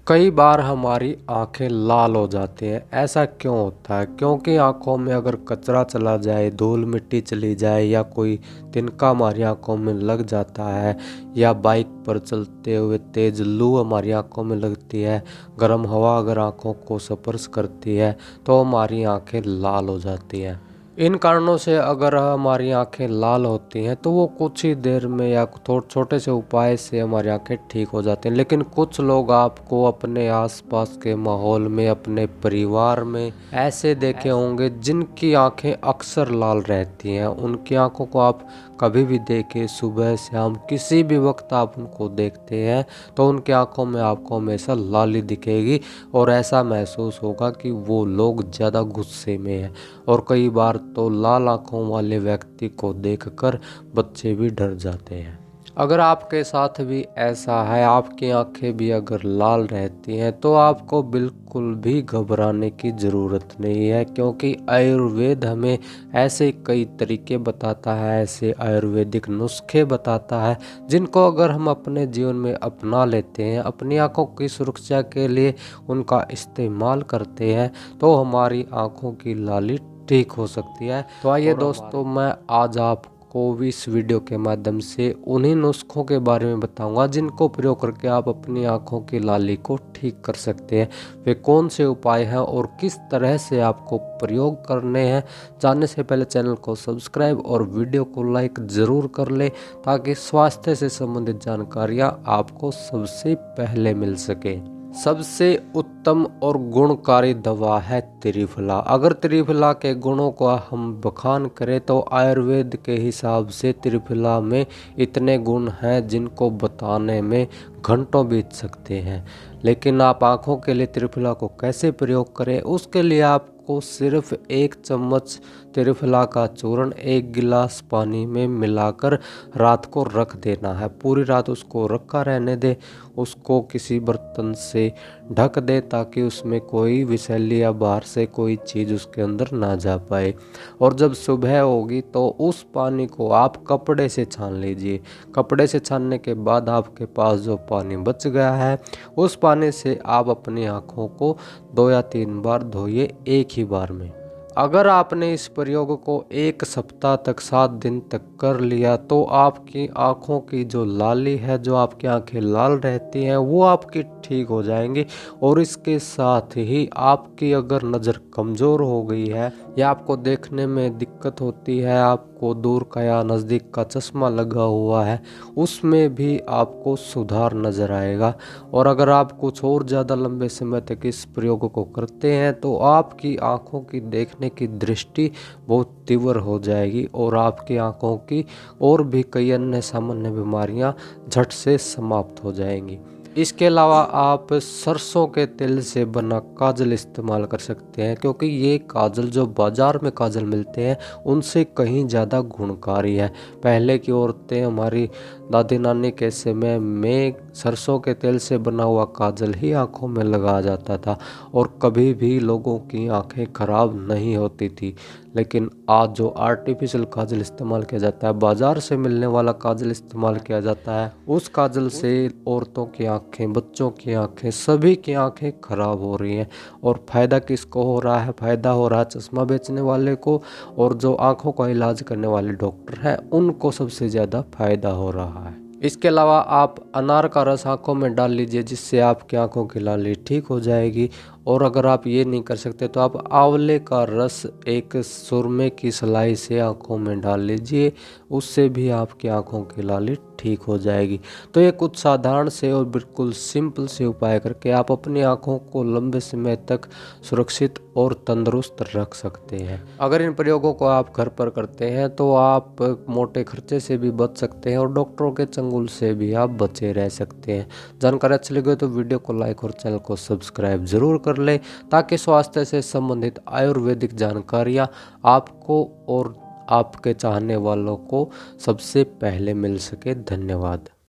कई बार हमारी आंखें लाल हो जाती हैं। ऐसा क्यों होता है? क्योंकि आंखों में अगर कचरा चला जाए, धूल मिट्टी चली जाए या कोई तिनका हमारी आंखों में लग जाता है, या बाइक पर चलते हुए तेज लू हमारी आंखों में लगती है, गर्म हवा अगर आंखों को स्पर्श करती है तो हमारी आंखें लाल हो जाती हैं। इन कारणों से अगर हमारी आंखें लाल होती हैं तो वो कुछ ही देर में या थोड़े छोटे से उपाय से हमारी आंखें ठीक हो जाती हैं। लेकिन कुछ लोग आपको अपने आसपास के माहौल में, अपने परिवार में ऐसे देखे होंगे जिनकी आंखें अक्सर लाल रहती हैं। उनकी आंखों को आप कभी भी देखें, सुबह शाम किसी भी वक्त आप उनको देखते हैं तो उनकी आंखों में आपको हमेशा लाली दिखेगी और ऐसा महसूस होगा कि वो लोग ज़्यादा गुस्से में हैं। और कई बार तो लाल आंखों वाले व्यक्ति को देखकर बच्चे भी डर जाते हैं। अगर आपके साथ भी ऐसा है, आपकी आंखें भी अगर लाल रहती हैं तो आपको बिल्कुल भी घबराने की ज़रूरत नहीं है, क्योंकि आयुर्वेद हमें ऐसे कई तरीके बताता है, ऐसे आयुर्वेदिक नुस्खे बताता है जिनको अगर हम अपने जीवन में अपना लेते हैं, अपनी आंखों की सुरक्षा के लिए उनका इस्तेमाल करते हैं तो हमारी आंखों की लाली ठीक हो सकती है। तो आइए दोस्तों, मैं आज आपको इस वीडियो के माध्यम से उन्हीं नुस्खों के बारे में बताऊंगा जिनको प्रयोग करके आप अपनी आंखों की लाली को ठीक कर सकते हैं। वे कौन से उपाय हैं और किस तरह से आपको प्रयोग करने हैं, जानने से पहले चैनल को सब्सक्राइब और वीडियो को लाइक ज़रूर कर ले, ताकि स्वास्थ्य से संबंधित जानकारियाँ आपको सबसे पहले मिल सके। सबसे उत्तम और गुणकारी दवा है त्रिफला। अगर त्रिफला के गुणों को हम बखान करें तो आयुर्वेद के हिसाब से त्रिफला में इतने गुण हैं जिनको बताने में घंटों बीत सकते हैं। लेकिन आप आँखों के लिए त्रिफला को कैसे प्रयोग करें, उसके लिए आपको सिर्फ 1 चम्मच त्रिफला का चूर्ण 1 गिलास पानी में मिलाकर रात को रख देना है। पूरी रात उसको रखा रहने दे। उसको किसी बर्तन से ढक दे ताकि उसमें कोई विषैली या बाहर से कोई चीज़ उसके अंदर ना जा पाए। और जब सुबह होगी तो उस पानी को आप कपड़े से छान लीजिए। कपड़े से छानने के बाद आपके पास जो पानी बच गया है, उस पानी से आप अपनी आँखों को 2 या 3 बार धोइए एक ही बार में। अगर आपने इस प्रयोग को 1 सप्ताह तक 7 दिन तक कर लिया तो आपकी आँखों की जो लाली है, जो आपकी आँखें लाल रहती हैं, वो आपकी ठीक हो जाएंगी। और इसके साथ ही आपकी अगर नज़र कमज़ोर हो गई है या आपको देखने में दिक्कत होती है, आपको दूर का या नज़दीक का चश्मा लगा हुआ है, उसमें भी आपको सुधार नज़र आएगा। और अगर आप कुछ और ज़्यादा लंबे समय तक इस प्रयोग को करते हैं तो आपकी आँखों की देखने की दृष्टि बहुत तीव्र हो जाएगी और आपकी आँखों की और भी कई अन्य सामान्य बीमारियाँ झट से समाप्त हो जाएंगी। इसके अलावा आप सरसों के तेल से बना काजल इस्तेमाल कर सकते हैं, क्योंकि ये काजल जो बाज़ार में काजल मिलते हैं उनसे कहीं ज़्यादा गुणकारी है। पहले की औरतें, हमारी दादी नानी के समय में सरसों के तेल से बना हुआ काजल ही आँखों में लगाया जाता था और कभी भी लोगों की आँखें खराब नहीं होती थी। लेकिन आज जो आर्टिफिशियल काजल इस्तेमाल किया जाता है, बाज़ार से मिलने वाला काजल इस्तेमाल किया जाता है, उस काजल से औरतों की आँखें, बच्चों की आँखें, सभी की आँखें खराब हो रही हैं। और फ़ायदा किसको हो रहा है? फ़ायदा हो रहा है चश्मा बेचने वाले को, और जो आँखों का इलाज करने वाले डॉक्टर हैं उनको सबसे ज़्यादा फ़ायदा हो रहा है। इसके अलावा आप अनार का रस आँखों में डाल लीजिए, जिससे आपकी आँखों की लाली ठीक हो जाएगी। और अगर आप ये नहीं कर सकते तो आप आंवले का रस एक सुरमे की सलाई से आँखों में डाल लीजिए, उससे भी आपकी आँखों की लाली ठीक हो जाएगी। तो ये कुछ साधारण से और बिल्कुल सिंपल से उपाय करके आप अपनी आँखों को लंबे समय तक सुरक्षित और तंदुरुस्त रख सकते हैं। अगर इन प्रयोगों को आप घर पर करते हैं तो आप मोटे खर्चे से भी बच सकते हैं और डॉक्टरों के चंगुल से भी आप बचे रह सकते हैं। जानकारी अच्छी लगी तो वीडियो को लाइक और चैनल को सब्सक्राइब जरूर कर ले, ताकि स्वास्थ्य से संबंधित आयुर्वेदिक जानकारियाँ आपको और आपके चाहने वालों को सबसे पहले मिल सके। धन्यवाद।